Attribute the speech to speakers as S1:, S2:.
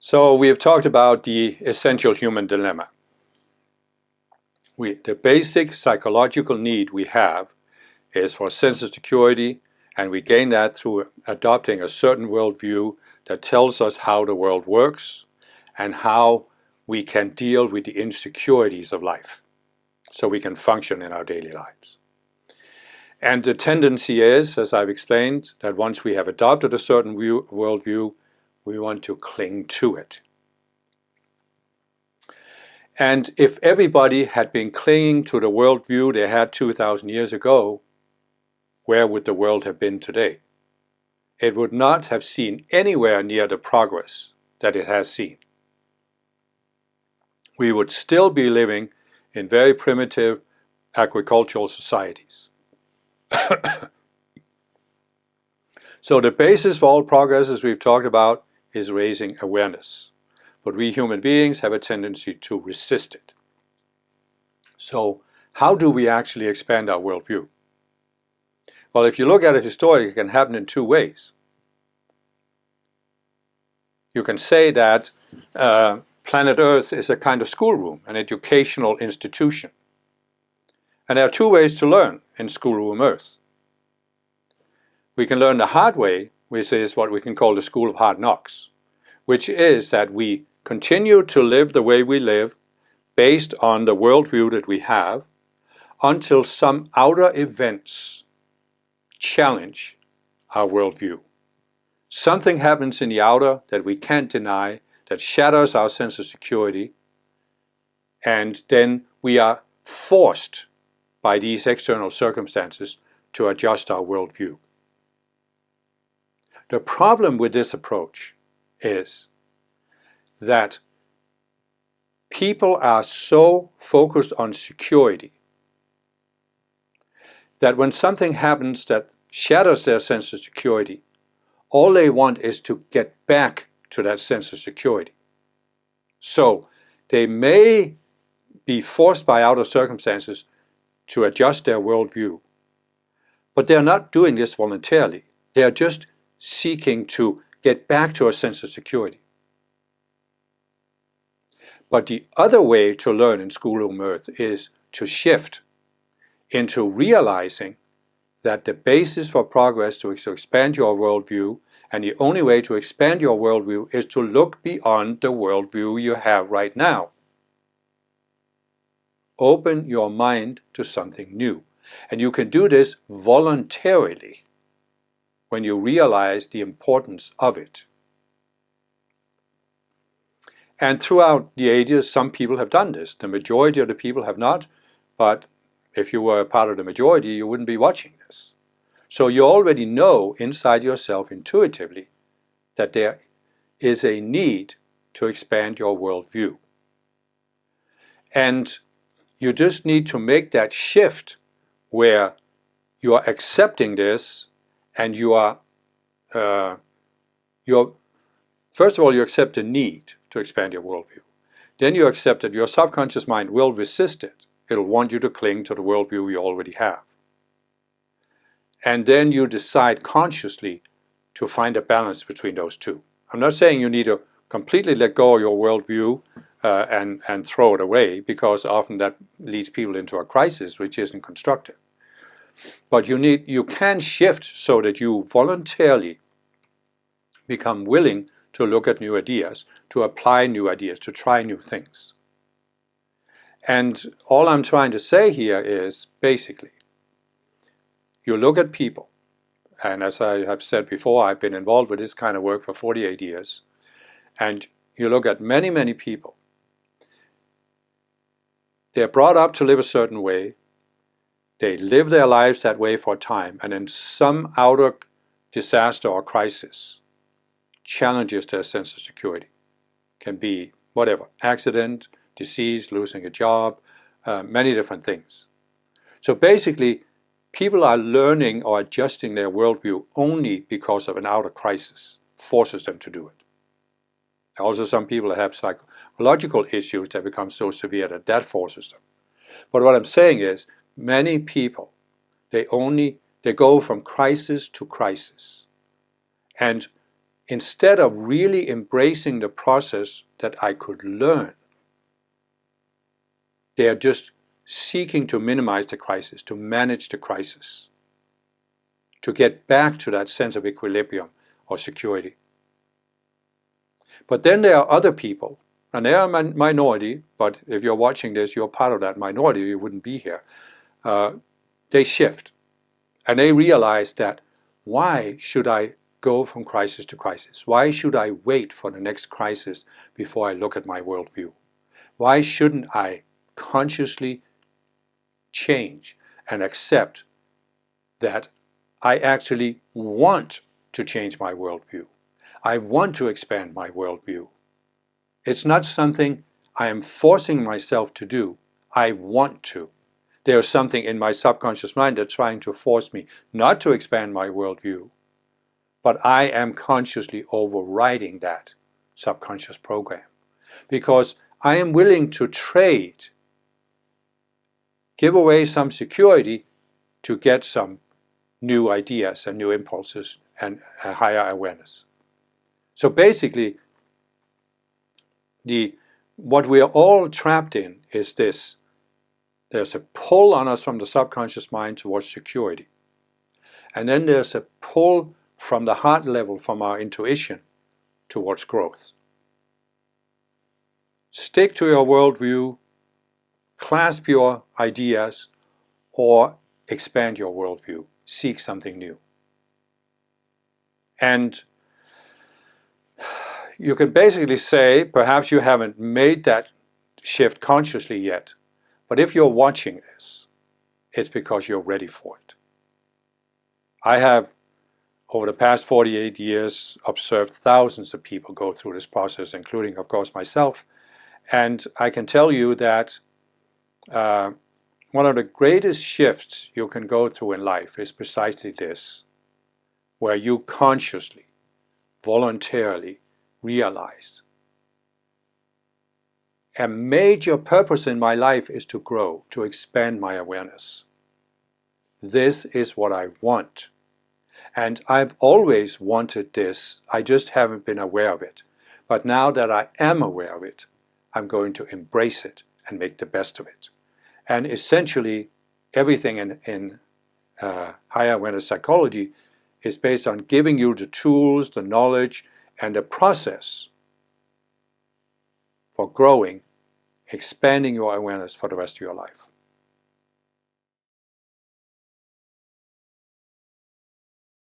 S1: So we have talked about the essential human dilemma. The basic psychological need we have is for a sense of security, and we gain that through adopting a certain worldview that tells us how the world works and how we can deal with the insecurities of life so we can function in our daily lives. And the tendency is, as I've explained, that once we have adopted a certain worldview, we want to cling to it. And if everybody had been clinging to the worldview they had 2,000 years ago, where would the world have been today? It would not have seen anywhere near the progress that it has seen. We would still be living in very primitive agricultural societies. So the basis for all progress, as we've talked about, is raising awareness. But we human beings have a tendency to resist it. So how do we actually expand our worldview? Well, if you look at it historically, it can happen in two ways. You can say that planet Earth is a kind of schoolroom, an educational institution. And there are two ways to learn in schoolroom Earth. We can learn the hard way, which is what we can call the school of hard knocks, which is that we continue to live the way we live based on the worldview that we have until some outer events challenge our worldview. Something happens in the outer that we can't deny, that shatters our sense of security, and then we are forced by these external circumstances to adjust our worldview. The problem with this approach is that people are so focused on security that when something happens that shatters their sense of security, all they want is to get back to that sense of security. So they may be forced by outer circumstances to adjust their worldview, but they're not doing this voluntarily. They are just seeking to get back to a sense of security. But the other way to learn in schoolroom Earth is to shift into realizing that the basis for progress is to expand your worldview, and the only way to expand your worldview is to look beyond the worldview you have right now. Open your mind to something new. And you can do this voluntarily when you realize the importance of it. And throughout the ages, some people have done this. The majority of the people have not, but if you were a part of the majority, you wouldn't be watching this. So you already know inside yourself intuitively that there is a need to expand your worldview. And you just need to make that shift where you are accepting this and you are, first of all, you accept the need to expand your worldview. Then you accept that your subconscious mind will resist it. It'll want you to cling to the worldview you already have. And then you decide consciously to find a balance between those two. I'm not saying you need to completely let go of your worldview and throw it away, because often that leads people into a crisis which isn't constructive. But you can shift so that you voluntarily become willing to look at new ideas, to apply new ideas, to try new things. And all I'm trying to say here is basically, you look at people, and as I have said before, I've been involved with this kind of work for 48 years, and you look at many, many people. They're brought up to live a certain way. They live their lives that way for a time, and then some outer disaster or crisis challenges their sense of security. Can be whatever, accident, disease, losing a job, many different things. So basically, people are learning or adjusting their worldview only because of an outer crisis, forces them to do it. Also, some people have psychological issues that become so severe that forces them. But what I'm saying is, many people, they go from crisis to crisis. And instead of really embracing the process that I could learn, they are just seeking to minimize the crisis, to manage the crisis, to get back to that sense of equilibrium or security. But then there are other people, and they are a minority, but if you're watching this, you're part of that minority, you wouldn't be here. They shift, and they realize that, why should I go from crisis to crisis? Why should I wait for the next crisis before I look at my worldview? Why shouldn't I consciously change and accept that I actually want to change my worldview? I want to expand my worldview. It's not something I am forcing myself to do. I want to. There's something in my subconscious mind that's trying to force me not to expand my worldview, but I am consciously overriding that subconscious program because I am willing to trade, give away some security to get some new ideas and new impulses and a higher awareness. So basically, what we are all trapped in is this. There's a pull on us from the subconscious mind towards security. And then there's a pull from the heart level, from our intuition, towards growth. Stick to your worldview, clasp your ideas, or expand your worldview. Seek something new. And you can basically say, perhaps you haven't made that shift consciously yet, but if you're watching this, it's because you're ready for it. I have, over the past 48 years, observed thousands of people go through this process, including, of course, myself. And I can tell you that one of the greatest shifts you can go through in life is precisely this, where you consciously, voluntarily realize a major purpose in my life is to grow, to expand my awareness. This is what I want. And I've always wanted this, I just haven't been aware of it. But now that I am aware of it, I'm going to embrace it and make the best of it. And essentially, everything in higher awareness psychology is based on giving you the tools, the knowledge, and the process for growing, expanding your awareness for the rest of your life.